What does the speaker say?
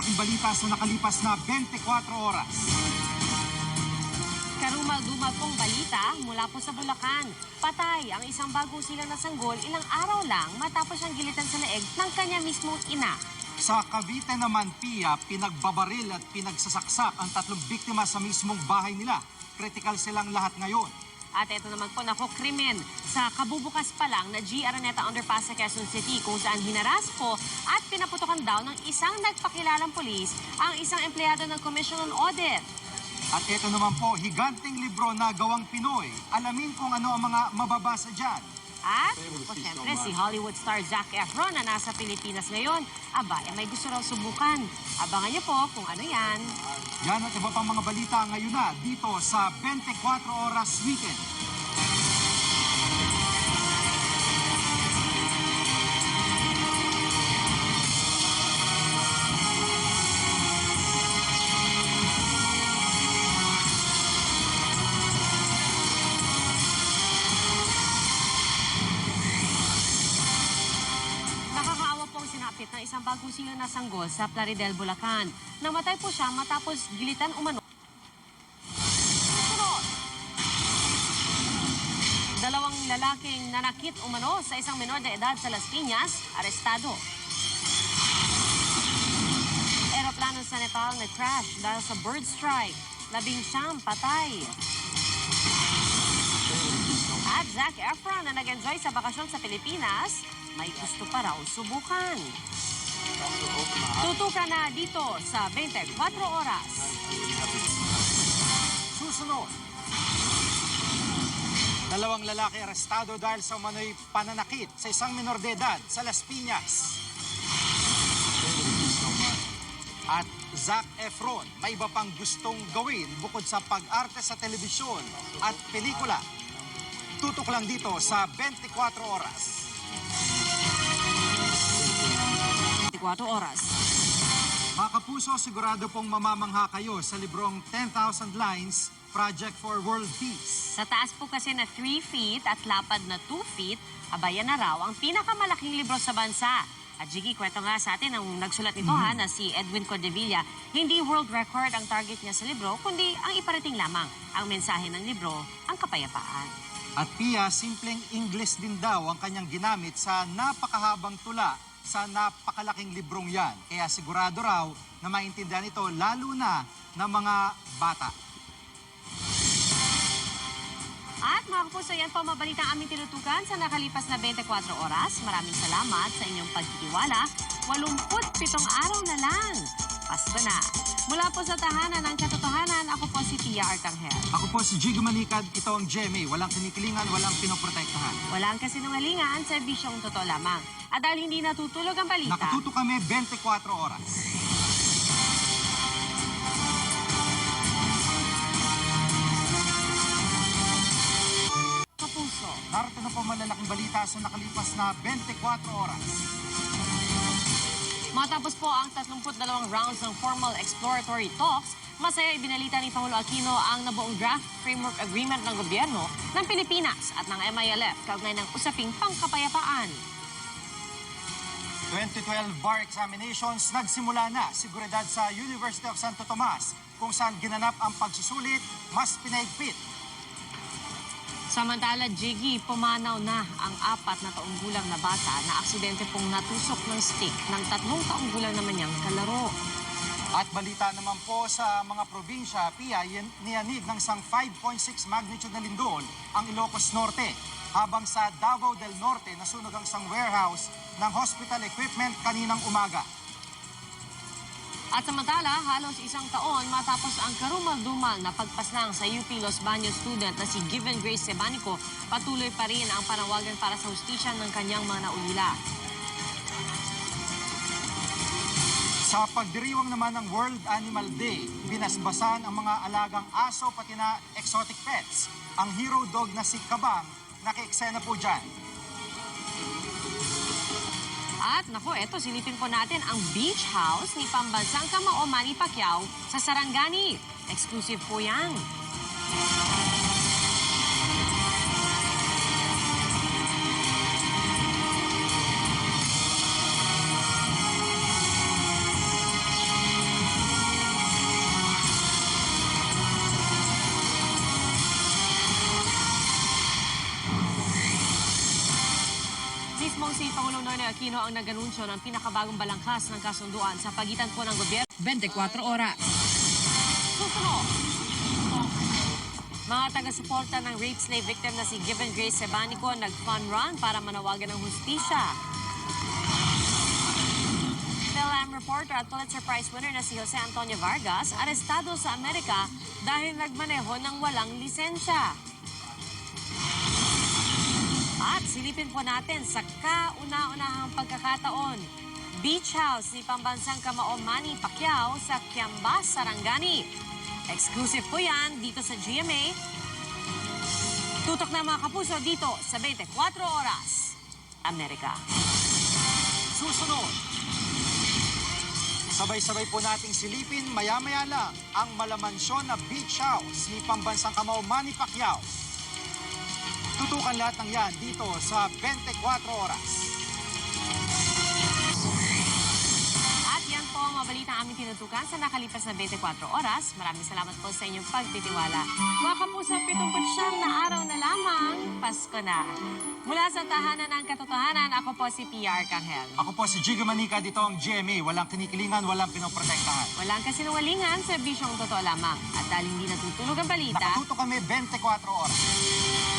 malalaking balita sa nakalipas na 24 oras. Karumal-dumal pong balita mula po sa Bulacan. Patay ang isang bagong silang na sanggol ilang araw lang matapos siyang gilitan sa leeg ng kanya mismong ina. Sa Cavite naman, Pia, pinagbabaril at pinagsasaksak ang 3 biktima sa mismong bahay nila. Critical silang lahat ngayon. At ito naman po, krimen sa kabubukas pa lang na G. Araneta Underpass sa Quezon City kung saan hinaras po at pinaputokan daw ng isang nagpakilalang pulis ang isang empleyado ng Commission on Audit. At ito naman po, higanting libro na gawang Pinoy. Alamin kung ano ang mga mababasa dyan. At, siyempre, si Hollywood star Zac Efron na nasa Pilipinas ngayon. Aba, may gusto raw subukan. Abangan niyo po kung ano yan. Yan at iba pang mga balita ngayon na dito sa 24 Oras Weekend. Sinapit ng isang bagong silang na sanggol sa Plaridel, Bulacan. Namatay po siya matapos gilitan umano. Sunod. 2 lalaking nanakit umano sa isang menor de edad sa Las Piñas, arestado. Eroplano sa Nepal na-crash dahil sa bird strike. 19 patay. At Zac Efron na nag-enjoy sa bakasyon sa Pilipinas, may gusto pa raw subukan. Tutukan na dito sa 24 Oras. Susunod. 2 lalaki arestado dahil sa umano'y pananakit sa isang menor de edad sa Las Piñas. At Zac Efron, may iba pang gustong gawin bukod sa pag-arte sa telebisyon at pelikula. Tutok lang dito sa 24 Oras. 24 Oras. Mga kapuso, sigurado pong mamamangha kayo sa librong 10,000 Lines, Project for World Peace. Sa taas po kasi na 3 feet at lapad na 2 feet, abaya na raw ang pinakamalaking libro sa bansa. At Jiggy, kwento nga sa atin ang nagsulat nito na si Edwin Cordevilla. Hindi world record ang target niya sa libro, kundi ang iparating lamang. Ang mensahe ng libro, ang kapayapaan. At Pia, simpleng English din daw ang kanyang ginamit sa napakahabang tula sa napakalaking librong yan. Kaya sigurado raw na maintindihan ito lalo na ng mga bata. At mga kapuso, yan po mabalita ang aming tinutukan sa nakalipas na 24 oras. Maraming salamat sa inyong pagtitiwala. 87 araw na lang. Pasko na. Mula po sa tahanan ng katotohanan, ako po si Tia Arcangel. Ako po si Jiggy Manikad, ito ang GMA. Walang kinikilingan, walang pinoprotektahan. Walang kasinungalingan, serbisyong totoo lamang. At dahil hindi natutulog ang balita, nakatuto kami 24 oras. Kapuso. Narito na po malalaking balita sa nakalipas na 24 oras. Matapos po ang 32 rounds ng formal exploratory talks, masaya ibinalita ni Pangulo Aquino ang nabuong draft framework agreement ng gobyerno ng Pilipinas at ng MILF kaugnay ng usaping pangkapayapaan. 2012 bar examinations nagsimula na, seguridad sa University of Santo Tomas, kung saan ginanap ang pagsusulit, mas pinaigpit. Samantala, Jiggy, pumanaw na ang 4 na taong gulang na bata na aksidente pong natusok ng stick ng 3 taong gulang naman niyang kalaro. At balita naman po sa mga probinsya, Pia, niyanig ng isang 5.6 magnitude na lindol ang Ilocos Norte. Habang sa Davao del Norte, nasunog ang isang warehouse ng hospital equipment kaninang umaga. At samantala, halos 1 taon matapos ang karumal-dumal na pagpaslang sa UP Los Baños student na si Given Grace Sebanico, patuloy pa rin ang panawagan para sa hustisya ng kanyang mga naulila. Sa pagdiriwang naman ng World Animal Day, binasbasan ang mga alagang aso pati na exotic pets. Ang hero dog na si Kabang, naki-eksena po dyan. At naku, eto, silipin po natin ang beach house ni pambansang kamao Manny Pacquiao sa Sarangani. Exclusive po yan. Aquino ang nag-anunsyo ng pinakabagong balangkas ng kasunduan sa pagitan po ng gobyerno. 24 oras. Susunod. Mga taga-suporta ng rape slave victim na si Given Grace Sebanico nag-fun run para manawagan ng hustisya. PhilAm reporter at Pulitzer Prize winner na si Jose Antonio Vargas arestado sa Amerika dahil nagmaneho ng walang lisensya. At silipin po natin sa kauna-unahang pagkakataon, beach house ni pambansang kamao Manny Pacquiao sa Kiambas, Sarangani. Exclusive po yan dito sa GMA. Tutok na mga kapuso dito sa 24 oras, Amerika. Susunod. Sabay-sabay po nating silipin maya-maya lang ang malamansyon na beach house ni pambansang kamao Manny Pacquiao. Tutukan lahat ng yan dito sa 24 oras. At yan po ang mga balita aming tinutukan sa nakalipas na 24 oras. Maraming salamat po sa inyong pagtitiwala. Mga kapuso, 79 na araw na lamang, Pasko na. Mula sa tahanan ng katotohanan, ako po si PR Arcangel. Ako po si Jigo Manica, dito ang GMA. Walang kinikilingan, walang pinoprotektahan. Walang kasinungalingan, serbisyong totoo lamang. At dahil hindi natutulog ang balita, Nakatuto kami 24 oras.